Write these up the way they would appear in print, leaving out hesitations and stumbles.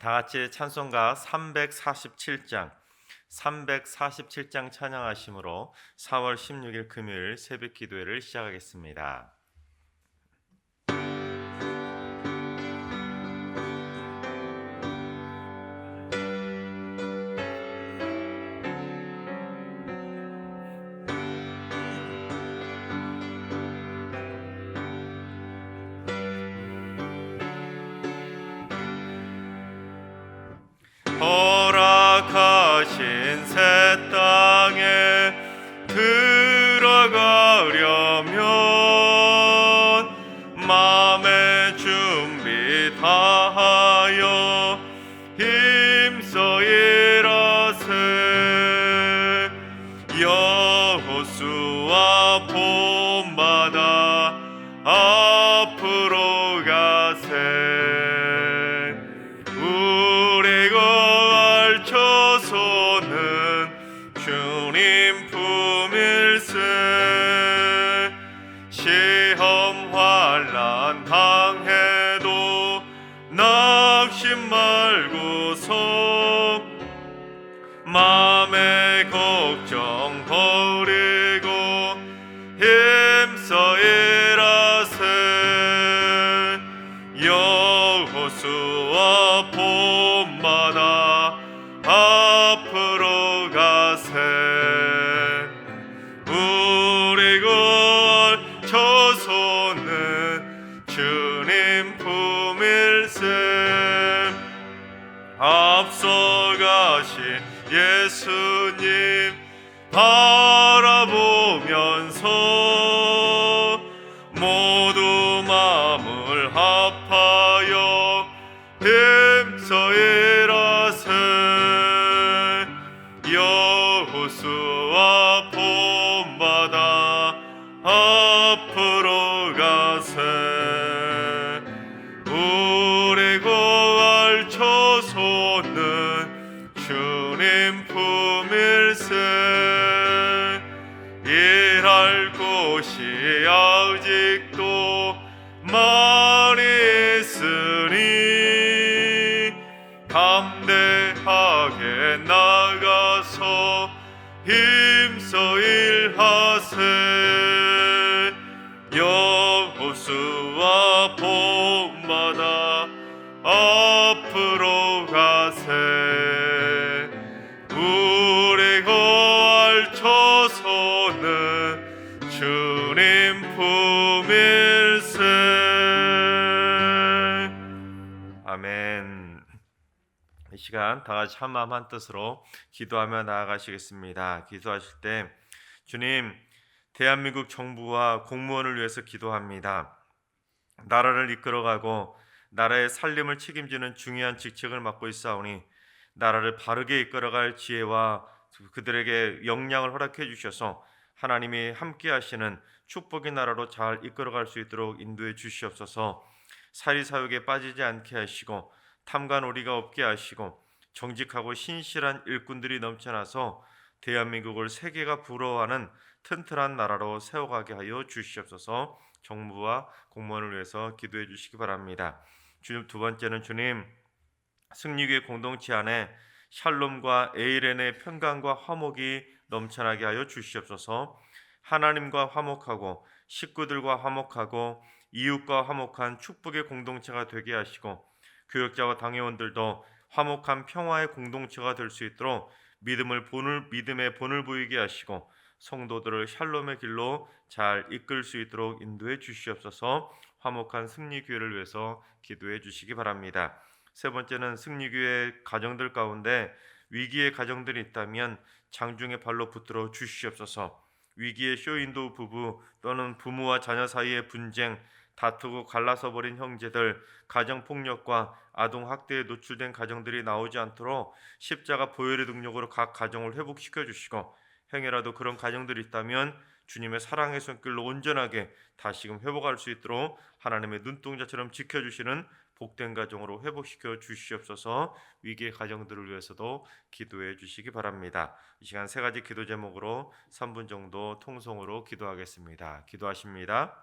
다 같이 찬송가 347장 찬양하심으로 4월 16일 금요일 새벽 기도회를 시작하겠습니다. 허락하신 새 땅에 들어가려면 마음의 준비 다하여 힘써 일하세. 여호수아 본받아 앞으로 가세. 주님 품일세. 시험 환난 당해도 낙심 말고서 마음의 걱정 버리고 힘써 일하세. 여호수아 본받아 앞으로 가세. 우리 구원처소는 주님 품일세. 앞서가신 예수님 바라보면서 모두 마음을 합하여 힘써 일하세. 여호수아 본받아 앞으로 가세. 우리 구할 처소는 주님 품일세. 일할 곳이 아직도 많이 있으니 담대하게 나가서 힘써 일하세. 여호수아 본받아 앞으로 가세. 우리 구할 처소는 주님 품일세. 아멘. 이 시간 다 같이 한 마음 한 뜻으로 기도하며 나아가시겠습니다. 기도하실 때 주님, 대한민국 정부와 공무원을 위해서 기도합니다. 나라를 이끌어가고 나라의 살림을 책임지는 중요한 직책을 맡고 있사오니 나라를 바르게 이끌어갈 지혜와 그들에게 역량을 허락해 주셔서 하나님이 함께 하시는 축복의 나라로 잘 이끌어갈 수 있도록 인도해 주시옵소서. 사리사욕에 빠지지 않게 하시고 탐관오리가 없게 하시고 정직하고 신실한 일꾼들이 넘쳐나서 대한민국을 세계가 부러워하는 튼튼한 나라로 세워가게 하여 주시옵소서. 정부와 공무원을 위해서 기도해 주시기 바랍니다. 주님, 두 번째는 주님, 승리교회 공동체 안에 샬롬과 에이렌의 평강과 화목이 넘쳐나게 하여 주시옵소서. 하나님과 화목하고 식구들과 화목하고 이웃과 화목한 축복의 공동체가 되게 하시고 교역자와 당회원들도 화목한 평화의 공동체가 될 수 있도록 믿음의 본을 보이게 하시고 성도들을 샬롬의 길로 잘 이끌 수 있도록 인도해 주시옵소서. 화목한 승리교회를 위해서 기도해 주시기 바랍니다. 세 번째는 승리교회 가정들 가운데 위기의 가정들이 있다면 장중의 발로 붙들어 주시옵소서. 위기의 쇼윈도우 부부 또는 부모와 자녀 사이의 분쟁, 다투고 갈라서 버린 형제들, 가정폭력과 아동학대에 노출된 가정들이 나오지 않도록 십자가 보혈의 능력으로 각 가정을 회복시켜 주시고, 행여라도 그런 가정들이 있다면 주님의 사랑의 손길로 온전하게 다시금 회복할 수 있도록 하나님의 눈동자처럼 지켜주시는 복된 가정으로 회복시켜 주시옵소서. 위기의 가정들을 위해서도 기도해 주시기 바랍니다. 이 시간 세 가지 기도 제목으로 3분 정도 통성으로 기도하겠습니다. 기도하십니다.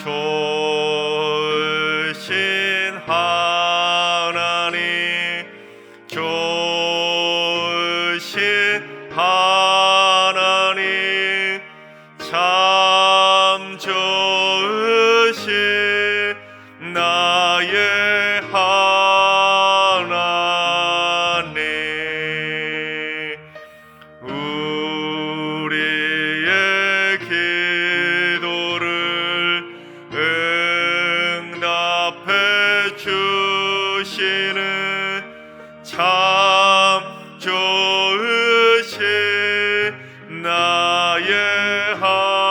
좋으신 하나님, 좋으신 하나님, 참 좋으신 나의 하나님. 우리의 기도를 응답해 주시는 참 좋으신 나의 하나님.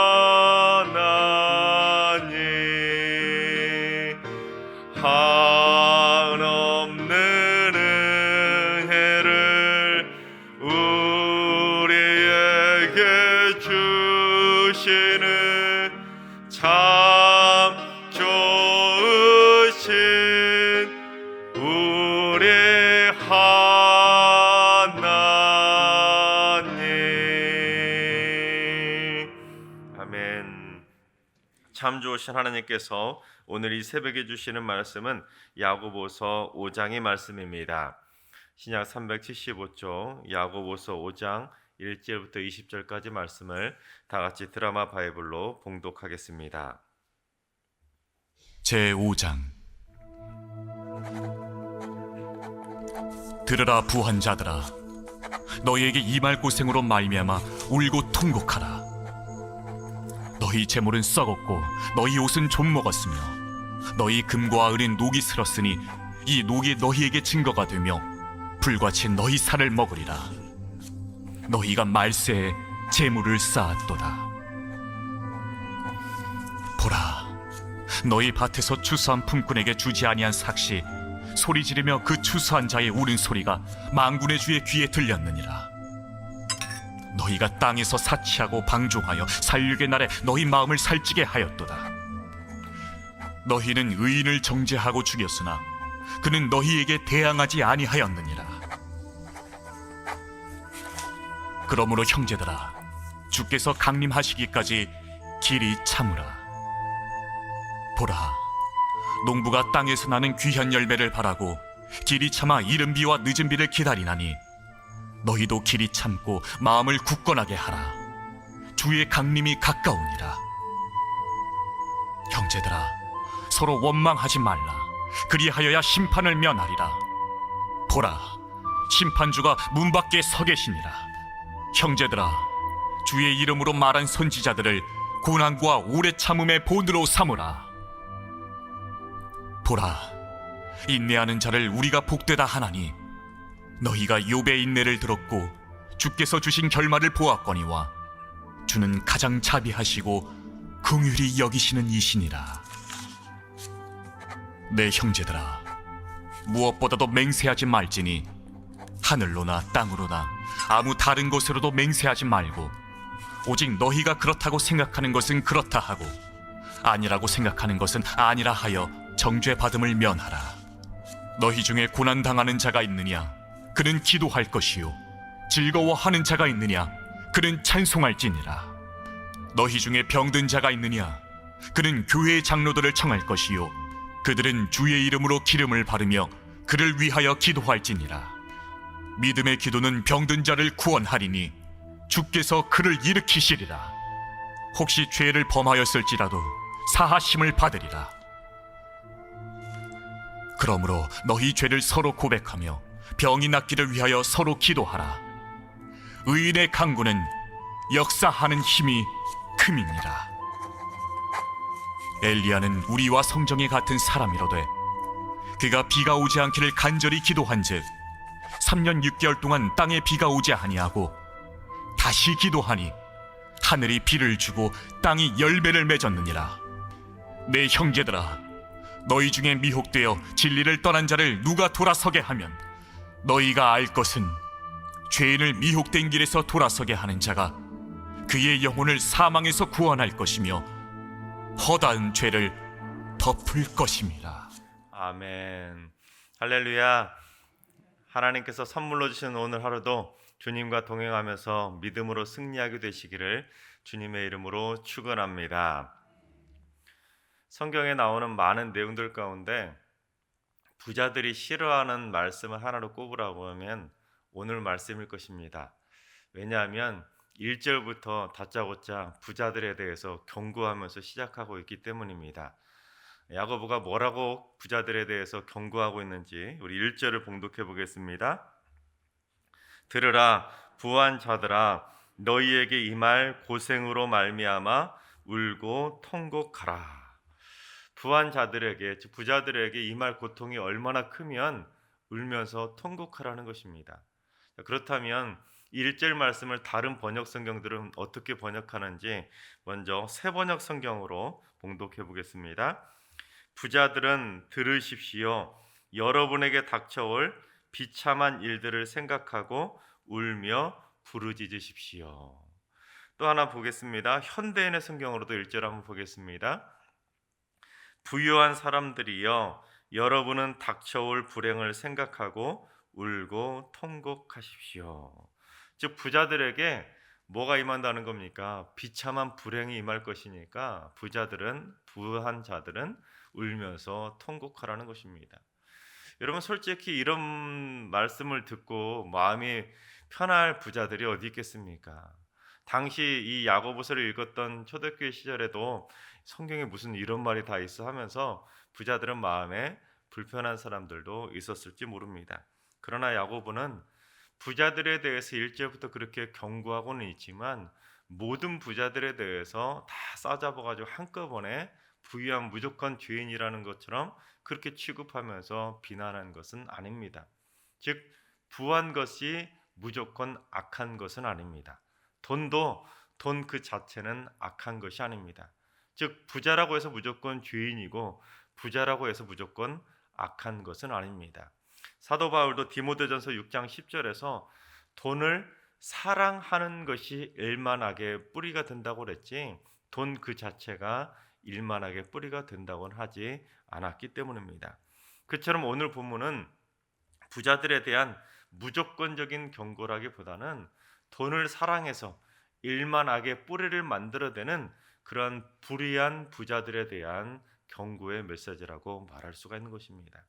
한없는 은혜를 우리에게 주시는 참 좋으신 우리 하나님. 아멘. 참 좋으신 하나님께서 오늘 이 새벽에 주시는 말씀은 야고보서 5장의 말씀입니다. 신약 375쪽 야고보서 5장 1절부터 20절까지 말씀을 다 같이 드라마 바이블로 봉독하겠습니다. 제5장. 들으라 부한 자들아, 너희에게 임할 고생으로 말미암아 울고 통곡하라. 너희 재물은 썩었고 너희 옷은 좀 먹었으며 너희 금과 은은 녹이 슬었으니 이 녹이 너희에게 증거가 되며 불같이 너희 살을 먹으리라. 너희가 말세에 재물을 쌓았도다. 보라, 너희 밭에서 추수한 품꾼에게 주지 아니한 삭시 소리 지르며 그 추수한 자의 우는 소리가 만군의 주의 귀에 들렸느니라. 너희가 땅에서 사치하고 방종하여 살육의 날에 너희 마음을 살찌게 하였도다. 너희는 의인을 정죄하고 죽였으나 그는 너희에게 대항하지 아니하였느니라. 그러므로 형제들아, 주께서 강림하시기까지 길이 참으라. 보라, 농부가 땅에서 나는 귀한 열매를 바라고 길이 참아 이른 비와 늦은 비를 기다리나니 너희도 길이 참고 마음을 굳건하게 하라. 주의 강림이 가까우니라. 형제들아, 서로 원망하지 말라. 그리하여야 심판을 면하리라. 보라, 심판주가 문 밖에 서 계시니라. 형제들아, 주의 이름으로 말한 선지자들을 고난과 오래 참음의 본으로 삼으라. 보라, 인내하는 자를 우리가 복되다 하나니 너희가 욥의 인내를 들었고 주께서 주신 결말을 보았거니와 주는 가장 자비하시고 긍휼히 여기시는 이시니라. 내 형제들아, 무엇보다도 맹세하지 말지니 하늘로나 땅으로나 아무 다른 것으로도 맹세하지 말고 오직 너희가 그렇다고 생각하는 것은 그렇다 하고 아니라고 생각하는 것은 아니라 하여 정죄받음을 면하라. 너희 중에 고난당하는 자가 있느냐? 그는 기도할 것이요, 즐거워하는 자가 있느냐? 그는 찬송할지니라. 너희 중에 병든 자가 있느냐? 그는 교회의 장로들을 청할 것이요, 그들은 주의 이름으로 기름을 바르며 그를 위하여 기도할지니라. 믿음의 기도는 병든 자를 구원하리니 주께서 그를 일으키시리라. 혹시 죄를 범하였을지라도 사하심을 받으리라. 그러므로 너희 죄를 서로 고백하며 병이 낫기를 위하여 서로 기도하라. 의인의 강구는 역사하는 힘이 큼이니라. 엘리야는 우리와 성정이 같은 사람이로되 그가 비가 오지 않기를 간절히 기도한즉 3년 6개월 동안 땅에 비가 오지 아니하고 다시 기도하니 하늘이 비를 주고 땅이 열매를 맺었느니라. 내 형제들아, 너희 중에 미혹되어 진리를 떠난 자를 누가 돌아서게 하면 너희가 알 것은 죄인을 미혹된 길에서 돌아서게 하는 자가 그의 영혼을 사망에서 구원할 것이며 허다한 죄를 덮을 것임이라. 아멘. 할렐루야. 하나님께서 선물로 주신 오늘 하루도 주님과 동행하면서 믿음으로 승리하게 되시기를 주님의 이름으로 축원합니다. 성경에 나오는 많은 내용들 가운데 부자들이 싫어하는 말씀을 하나로 꼽으라고 하면 오늘 말씀일 것입니다. 왜냐하면 1절부터 다짜고짜 부자들에 대해서 경고하면서 시작하고 있기 때문입니다. 야고보가 뭐라고 부자들에 대해서 경고하고 있는지 우리 1절을 봉독해 보겠습니다. 들으라 부한 자들아 너희에게 이 말 고생으로 말미암아 울고 통곡하라. 부한 자들에게 즉 부자들에게 이 말 고통이 얼마나 크면 울면서 통곡하라는 것입니다. 그렇다면 1절 말씀을 다른 번역 성경들은 어떻게 번역하는지 먼저 새 번역 성경으로 봉독해 보겠습니다. 부자들은 들으십시오. 여러분에게 닥쳐올 비참한 일들을 생각하고 울며 부르짖으십시오. 또 하나 보겠습니다. 현대인의 성경으로도 1절 한번 보겠습니다. 부유한 사람들이여 여러분은 닥쳐올 불행을 생각하고 울고 통곡하십시오. 즉 부자들에게 뭐가 임한다는 겁니까? 비참한 불행이 임할 것이니까 부한 자들은 울면서 통곡하라는 것입니다. 여러분 솔직히 이런 말씀을 듣고 마음이 편할 부자들이 어디 있겠습니까? 당시 이 야고보서를 읽었던 초대교회 시절에도 성경에 무슨 이런 말이 다 있어 하면서 부자들은 마음에 불편한 사람들도 있었을지 모릅니다. 그러나 야고보는 부자들에 대해서 1절부터 그렇게 경고하고는 있지만 모든 부자들에 대해서 다 싸잡아가지고 한꺼번에 부유한 무조건 죄인이라는 것처럼 그렇게 취급하면서 비난한 것은 아닙니다. 즉 부한 것이 무조건 악한 것은 아닙니다. 돈도 돈 그 자체는 악한 것이 아닙니다. 즉 부자라고 해서 무조건 죄인이고 부자라고 해서 무조건 악한 것은 아닙니다. 사도 바울도 디모데전서 6장 10절에서 돈을 사랑하는 것이 일만하게 뿌리가 된다고 그랬지 돈 그 자체가 일만하게 뿌리가 된다고는 하지 않았기 때문입니다. 그처럼 오늘 본문은 부자들에 대한 무조건적인 경고라기보다는 돈을 사랑해서 일만하게 뿌리를 만들어내는 그런 불의한 부자들에 대한 경고의 메시지라고 말할 수가 있는 것입니다.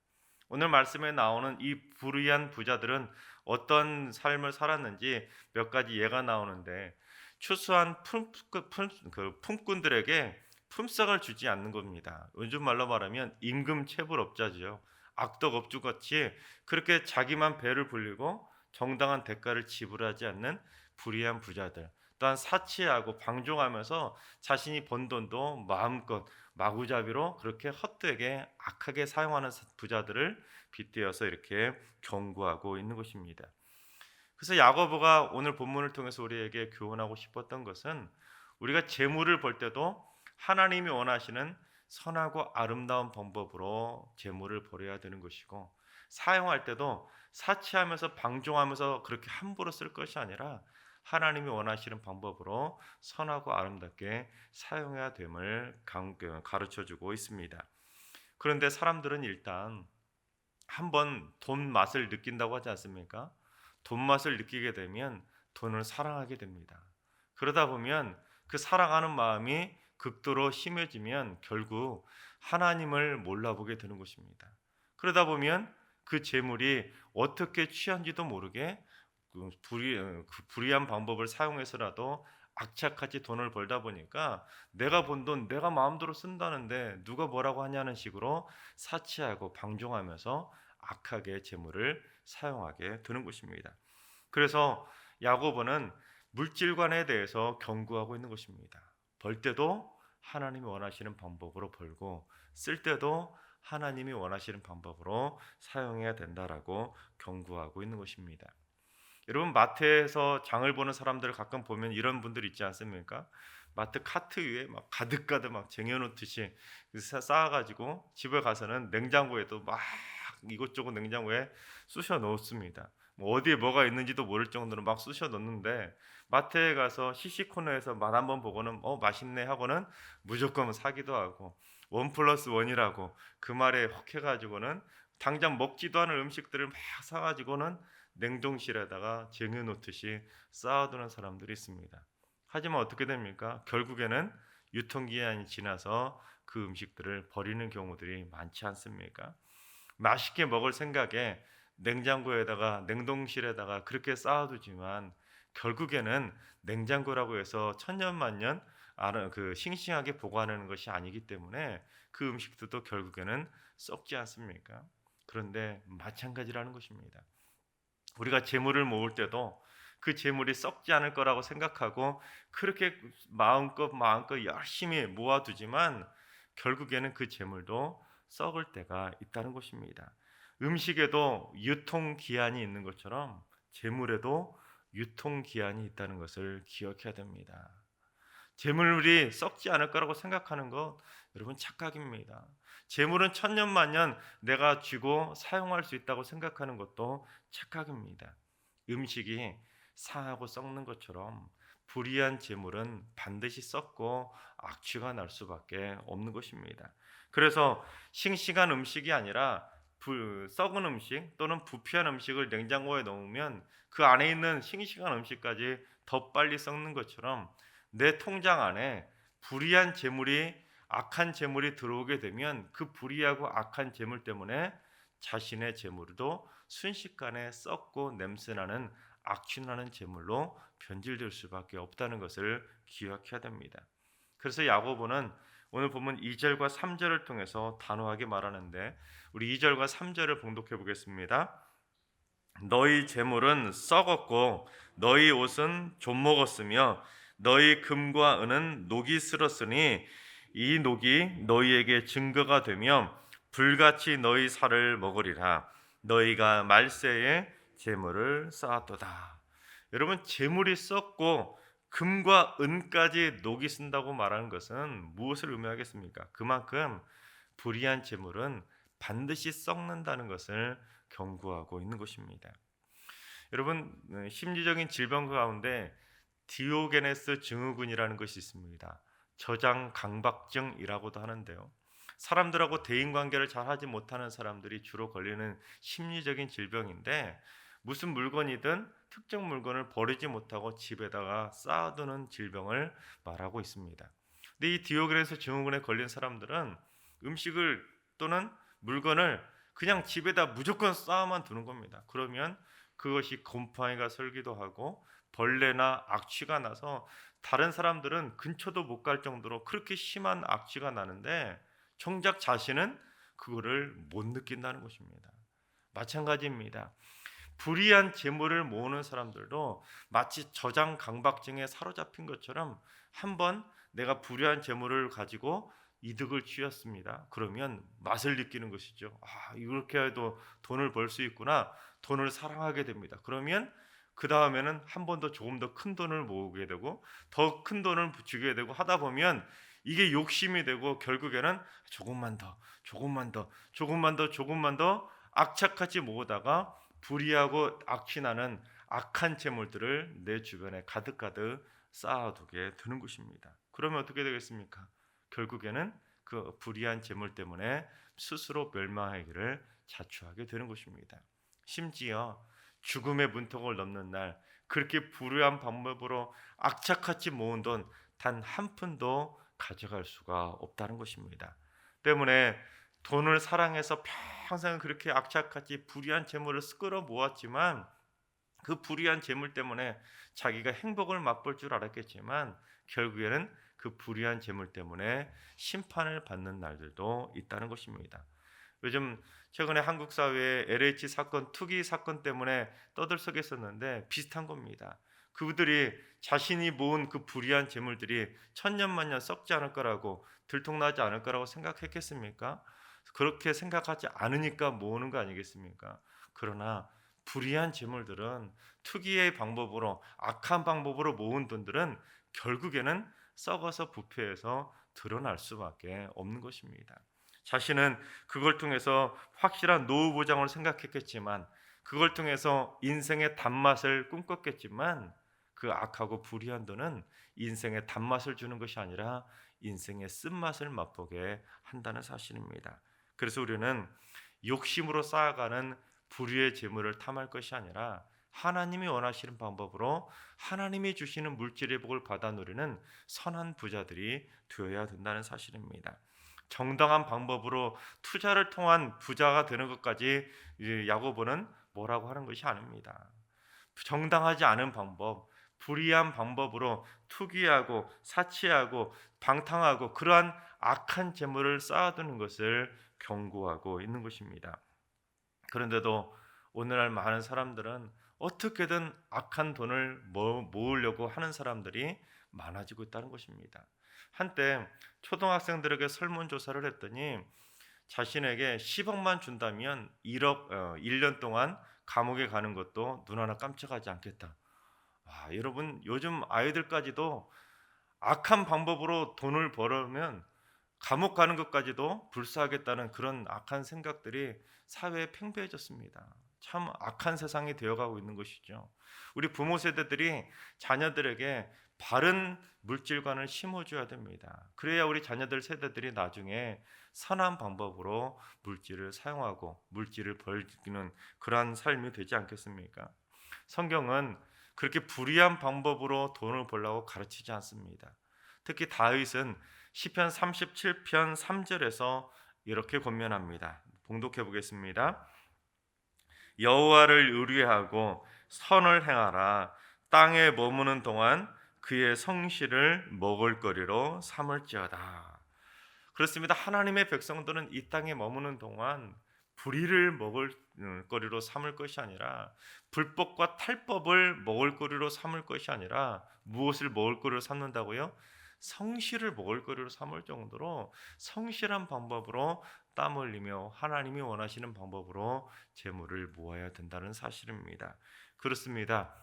오늘 말씀에 나오는 이 불의한 부자들은 어떤 삶을 살았는지 몇 가지 예가 나오는데 추수한 품꾼들에게 품삯을 주지 않는 겁니다. 요즘 말로 말하면 임금체불업자지요. 악덕업주같이 그렇게 자기만 배를 불리고 정당한 대가를 지불하지 않는 불의한 부자들, 또한 사치하고 방종하면서 자신이 번 돈도 마음껏 마구잡이로 그렇게 헛되게 악하게 사용하는 부자들을 빗대어서 이렇게 경고하고 있는 것입니다. 그래서 야고보가 오늘 본문을 통해서 우리에게 교훈하고 싶었던 것은 우리가 재물을 벌 때도 하나님이 원하시는 선하고 아름다운 방법으로 재물을 벌여야 되는 것이고 사용할 때도 사치하면서 방종하면서 그렇게 함부로 쓸 것이 아니라 하나님이 원하시는 방법으로 선하고 아름답게 사용해야 됨을 가르쳐주고 있습니다. 그런데 사람들은 일단 한번 돈 맛을 느낀다고 하지 않습니까? 돈 맛을 느끼게 되면 돈을 사랑하게 됩니다. 그러다 보면 그 사랑하는 마음이 극도로 심해지면 결국 하나님을 몰라보게 되는 것입니다. 그러다 보면 그 재물이 어떻게 취한지도 모르게 불의한 방법을 사용해서라도 악착같이 돈을 벌다 보니까 내가 번 돈 내가 마음대로 쓴다는데 누가 뭐라고 하냐는 식으로 사치하고 방종하면서 악하게 재물을 사용하게 되는 것입니다. 그래서 야고보는 물질관에 대해서 경고하고 있는 것입니다. 벌 때도 하나님이 원하시는 방법으로 벌고 쓸 때도 하나님이 원하시는 방법으로 사용해야 된다라고 경고하고 있는 것입니다. 여러분 마트에서 장을 보는 사람들을 가끔 보면 이런 분들 있지 않습니까? 마트 카트 위에 막 가득가득 막 쟁여놓듯이 쌓아가지고 집에 가서는 냉장고에도 막 이것저것 냉장고에 쑤셔 넣습니다. 뭐 어디에 뭐가 있는지도 모를 정도로 막 쑤셔 넣는데 마트에 가서 시시코너에서 맛 한번 보고는 맛있네 하고는 무조건 사기도 하고 1+1이라고 그 말에 혹해가지고는 당장 먹지도 않을 음식들을 막 사가지고는 냉동실에다가 쟁여놓듯이 쌓아두는 사람들이 있습니다. 하지만 어떻게 됩니까? 결국에는 유통기한이 지나서 그 음식들을 버리는 경우들이 많지 않습니까? 맛있게 먹을 생각에 냉장고에다가 냉동실에다가 그렇게 쌓아두지만 결국에는 냉장고라고 해서 천년만년 그 싱싱하게 보관하는 것이 아니기 때문에 그 음식들도 결국에는 썩지 않습니까? 그런데 마찬가지라는 것입니다. 우리가 재물을 모을 때도 그 재물이 썩지 않을 거라고 생각하고 그렇게 마음껏 열심히 모아두지만 결국에는 그 재물도 썩을 때가 있다는 것입니다. 음식에도 유통기한이 있는 것처럼 재물에도 유통기한이 있다는 것을 기억해야 됩니다. 재물이 썩지 않을 거라고 생각하는 것 여러분 착각입니다. 재물은 천년만년 내가 쥐고 사용할 수 있다고 생각하는 것도 착각입니다. 음식이 상하고 썩는 것처럼 불의한 재물은 반드시 썩고 악취가 날 수밖에 없는 것입니다. 그래서 싱싱한 음식이 아니라 썩은 음식 또는 부패한 음식을 냉장고에 넣으면 그 안에 있는 싱싱한 음식까지 더 빨리 썩는 것처럼 내 통장 안에 불의한 재물이 악한 재물이 들어오게 되면 그 불의하고 악한 재물 때문에 자신의 재물도 순식간에 썩고 냄새나는 악취나는 재물로 변질될 수밖에 없다는 것을 기억해야 됩니다. 그래서 야고보는 오늘 보면 2절과 3절을 통해서 단호하게 말하는데 우리 2절과 3절을 봉독해 보겠습니다. 너희 재물은 썩었고 너희 옷은 좀먹었으며 너희 금과 은은 녹이 슬었으니 이 녹이 너희에게 증거가 되며 불같이 너희 살을 먹으리라. 너희가 말세에 재물을 쌓았도다. 여러분, 재물이 썩고 금과 은까지 녹이 쓴다고 말하는 것은 무엇을 의미하겠습니까? 그만큼 불의한 재물은 반드시 썩는다는 것을 경고하고 있는 것입니다. 여러분, 심리적인 질병 가운데 디오게네스 증후군이라는 것이 있습니다. 저장 강박증이라고도 하는데요. 사람들하고 대인 관계를 잘 하지 못하는 사람들이 주로 걸리는 심리적인 질병인데 무슨 물건이든 특정 물건을 버리지 못하고 집에다가 쌓아두는 질병을 말하고 있습니다. 근데 이 디오게네스 증후군에 걸린 사람들은 음식을 또는 물건을 그냥 집에다 무조건 쌓아만 두는 겁니다. 그러면 그것이 곰팡이가 설기도 하고 벌레나 악취가 나서 다른 사람들은 근처도 못 갈 정도로 그렇게 심한 악취가 나는데 정작 자신은 그거를 못 느낀다는 것입니다. 마찬가지입니다. 불의한 재물을 모으는 사람들도 마치 저장 강박증에 사로잡힌 것처럼 한번 내가 불의한 재물을 가지고 이득을 취했습니다. 그러면 맛을 느끼는 것이죠. 이렇게 해도 돈을 벌 수 있구나. 돈을 사랑하게 됩니다. 그러면 그 다음에는 한 번 더 조금 더 큰 돈을 모으게 되고 더 큰 돈을 주게 되고 하다 보면 이게 욕심이 되고 결국에는 조금만 더 악착같이 모으다가 불의하고 악취나는 악한 재물들을 내 주변에 가득가득 쌓아두게 되는 것입니다. 그러면 어떻게 되겠습니까? 결국에는 그 불의한 재물 때문에 스스로 멸망하기를 자초하게 되는 것입니다. 심지어 죽음의 문턱을 넘는 날 그렇게 불의한 방법으로 악착같이 모은 돈 단 한 푼도 가져갈 수가 없다는 것입니다. 때문에 돈을 사랑해서 평생 그렇게 악착같이 불의한 재물을 끌어 모았지만 그 불의한 재물 때문에 자기가 행복을 맛볼 줄 알았겠지만 결국에는 그 불의한 재물 때문에 심판을 받는 날들도 있다는 것입니다. 요즘 최근에 한국 사회에 LH 사건, 투기 사건 때문에 떠들썩했었는데 비슷한 겁니다. 그들이 자신이 모은 그 불의한 재물들이 천년만년 썩지 않을 거라고 들통나지 않을 거라고 생각했겠습니까? 그렇게 생각하지 않으니까 모으는 거 아니겠습니까? 그러나 불의한 재물들은 투기의 방법으로 악한 방법으로 모은 돈들은 결국에는 썩어서 부패해서 드러날 수밖에 없는 것입니다. 자신은 그걸 통해서 확실한 노후 보장을 생각했겠지만 그걸 통해서 인생의 단맛을 꿈꿨겠지만 그 악하고 불의한 돈은 인생의 단맛을 주는 것이 아니라 인생의 쓴맛을 맛보게 한다는 사실입니다. 그래서 우리는 욕심으로 쌓아가는 불의의 재물을 탐할 것이 아니라 하나님이 원하시는 방법으로 하나님이 주시는 물질의 복을 받아 누리는 선한 부자들이 되어야 된다는 사실입니다. 정당한 방법으로 투자를 통한 부자가 되는 것까지 야고보는 뭐라고 하는 것이 아닙니다. 정당하지 않은 방법, 불의한 방법으로 투기하고 사치하고 방탕하고 그러한 악한 재물을 쌓아두는 것을 경고하고 있는 것입니다. 그런데도 오늘날 많은 사람들은 어떻게든 악한 돈을 모으려고 하는 사람들이 많아지고 있다는 것입니다. 한때 초등학생들에게 설문조사를 했더니 자신에게 10억만 준다면 1년 동안 감옥에 가는 것도 눈 하나 깜짝하지 않겠다. 여러분, 요즘 아이들까지도 악한 방법으로 돈을 벌으면 감옥 가는 것까지도 불사하겠다는 그런 악한 생각들이 사회에 팽배해졌습니다. 참 악한 세상이 되어가고 있는 것이죠. 우리 부모 세대들이 자녀들에게 바른 물질관을 심어줘야 됩니다. 그래야 우리 자녀들 세대들이 나중에 선한 방법으로 물질을 사용하고 물질을 벌이는 그러한 삶이 되지 않겠습니까? 성경은 그렇게 불의한 방법으로 돈을 벌라고 가르치지 않습니다. 특히 다윗은 시편 37편 3절에서 이렇게 권면합니다. 봉독해 보겠습니다. 여호와를 의뢰하고 선을 행하라. 땅에 머무는 동안 그의 성실을 먹을거리로 삼을지어다. 그렇습니다. 하나님의 백성들은 이 땅에 머무는 동안 불의를 먹을거리로 삼을 것이 아니라 불법과 탈법을 먹을거리로 삼을 것이 아니라 무엇을 먹을거리로 삼는다고요? 성실을 먹을거리로 삼을 정도로 성실한 방법으로 땀 흘리며 하나님이 원하시는 방법으로 재물을 모아야 된다는 사실입니다. 그렇습니다.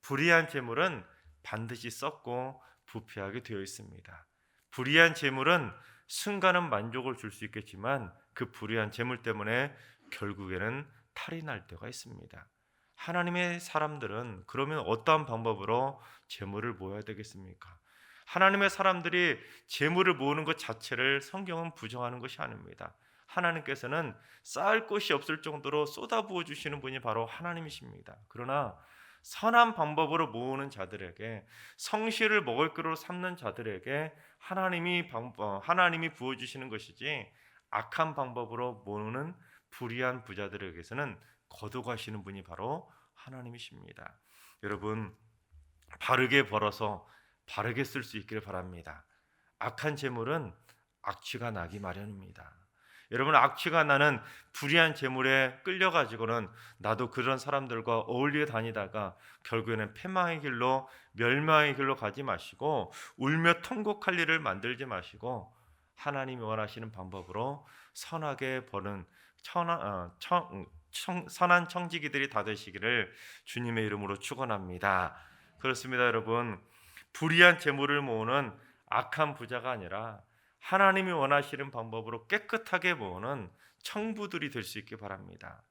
불의한 재물은 반드시 썩고 부패하게 되어 있습니다. 불의한 재물은 순간은 만족을 줄 수 있겠지만 그 불의한 재물 때문에 결국에는 탈이 날 때가 있습니다. 하나님의 사람들은 그러면 어떠한 방법으로 재물을 모아야 되겠습니까? 하나님의 사람들이 재물을 모으는 것 자체를 성경은 부정하는 것이 아닙니다. 하나님께서는 쌓을 것이 없을 정도로 쏟아부어 주시는 분이 바로 하나님이십니다. 그러나 선한 방법으로 모으는 자들에게, 성실을 먹을 거로 삼는 자들에게 하나님이 부어주시는 것이지, 악한 방법으로 모으는 불의한 부자들에게서는 거둬가시는 분이 바로 하나님이십니다. 여러분, 바르게 벌어서 바르게 쓸 수 있기를 바랍니다. 악한 재물은 악취가 나기 마련입니다. 여러분, 악취가 나는 불의한 재물에 끌려가지고는 나도 그런 사람들과 어울려 다니다가 결국에는 패망의 길로, 멸망의 길로 가지 마시고 울며 통곡할 일을 만들지 마시고 하나님이 원하시는 방법으로 선하게 버는 선한 청지기들이 다 되시기를 주님의 이름으로 축원합니다. 그렇습니다. 여러분, 불의한 재물을 모으는 악한 부자가 아니라 하나님이 원하시는 방법으로 깨끗하게 모으는 청부들이 될 수 있기 바랍니다.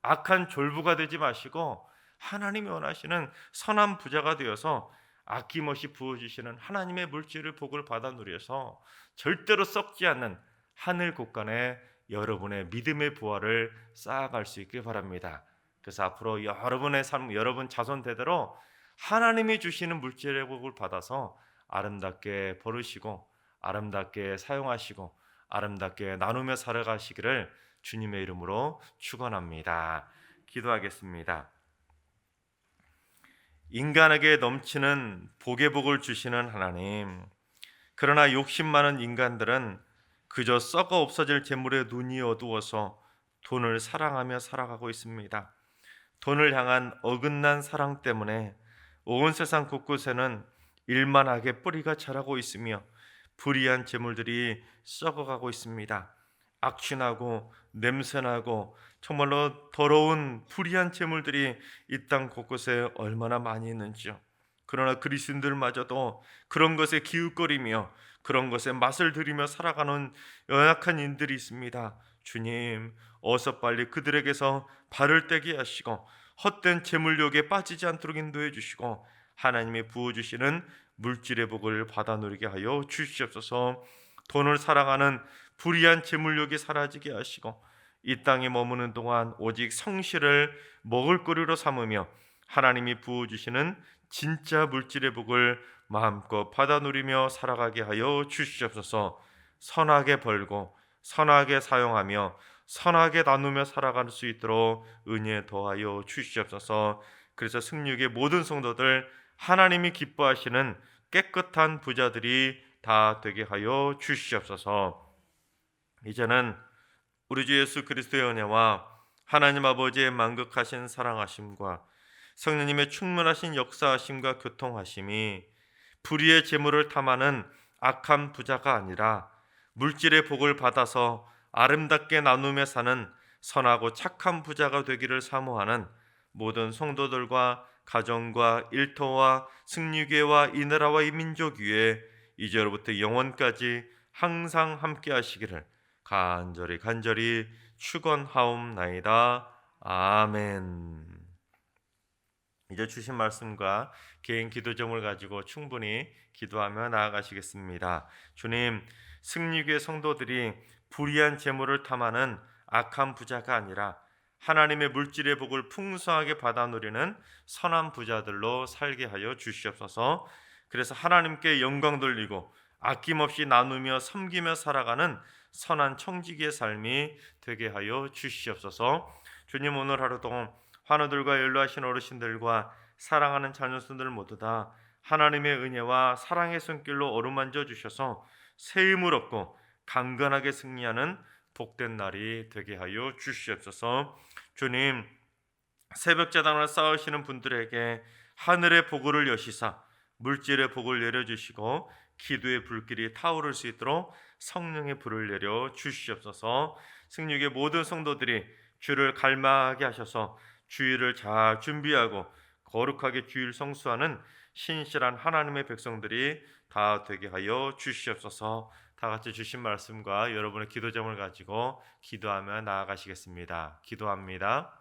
악한 졸부가 되지 마시고 하나님이 원하시는 선한 부자가 되어서 아낌없이 부어주시는 하나님의 물질을 복을 받아 누려서 절대로 썩지 않는 하늘 곳간에 여러분의 믿음의 부활을 쌓아갈 수 있길 바랍니다. 그래서 앞으로 여러분의 삶, 여러분 자손 대대로 하나님이 주시는 물질의 복을 받아서 아름답게 벌으시고 아름답게 사용하시고 아름답게 나누며 살아가시기를 주님의 이름으로 축원합니다. 기도하겠습니다. 인간에게 넘치는 복의 복을 주시는 하나님, 그러나 욕심 많은 인간들은 그저 썩어 없어질 재물에 눈이 어두워서 돈을 사랑하며 살아가고 있습니다. 돈을 향한 어긋난 사랑 때문에 온 세상 곳곳에는 일만하게 뿌리가 자라고 있으며 불의한 재물들이 썩어가고 있습니다. 악취나고 냄새나고 정말로 더러운 불의한 재물들이 이 땅 곳곳에 얼마나 많이 있는지요. 그러나 그리스도인들마저도 그런 것에 기웃거리며 그런 것에 맛을 들이며 살아가는 연약한 인들이 있습니다. 주님, 어서 빨리 그들에게서 발을 떼게 하시고 헛된 재물욕에 빠지지 않도록 인도해 주시고 하나님이 부어주시는 물질의 복을 받아 누리게 하여 주시옵소서. 돈을 사랑하는 불의한 재물욕이 사라지게 하시고 이 땅에 머무는 동안 오직 성실을 먹을거리로 삼으며 하나님이 부어주시는 진짜 물질의 복을 마음껏 받아 누리며 살아가게 하여 주시옵소서. 선하게 벌고 선하게 사용하며 선하게 나누며 살아갈 수 있도록 은혜 더하여 주시옵소서. 그래서 승리의 모든 성도들 하나님이 기뻐하시는 깨끗한 부자들이 다 되게 하여 주시옵소서. 이제는 우리 주 예수 그리스도의 은혜와 하나님 아버지의 만극하신 사랑하심과 성령님의 충만하신 역사하심과 교통하심이 불의의 재물을 탐하는 악한 부자가 아니라 물질의 복을 받아서 아름답게 나누며 사는 선하고 착한 부자가 되기를 사모하는 모든 성도들과 가정과 일터와 승리교회와 이 나라와 이 민족 위에 이제로부터 영원까지 항상 함께 하시기를 간절히 축원하옵나이다. 아멘. 이제 주신 말씀과 개인 기도 제목을 가지고 충분히 기도하며 나아가시겠습니다. 주님, 승리교회 성도들이 불의한 재물을 탐하는 악한 부자가 아니라 하나님의 물질의 복을 풍성하게 받아 누리는 선한 부자들로 살게 하여 주시옵소서. 그래서 하나님께 영광 돌리고 아낌없이 나누며 섬기며 살아가는 선한 청지기의 삶이 되게 하여 주시옵소서. 주님, 오늘 하루도 환우들과 연로하신 어르신들과 사랑하는 자녀순들 모두 다 하나님의 은혜와 사랑의 손길로 어루만져 주셔서 새 힘을 얻고 강건하게 승리하는 복된 날이 되게 하여 주시옵소서. 주님, 새벽제단을 쌓으시는 분들에게 하늘의 복을 여시사 물질의 복을 내려주시고 기도의 불길이 타오를 수 있도록 성령의 불을 내려 주시옵소서. 승리의 모든 성도들이 주를 갈망하게 하셔서 주일을 잘 준비하고 거룩하게 주일 성수하는 신실한 하나님의 백성들이 다 되게 하여 주시옵소서. 다 같이 주신 말씀과 여러분의 기도 제목을 가지고 기도하며 나아가시겠습니다. 기도합니다.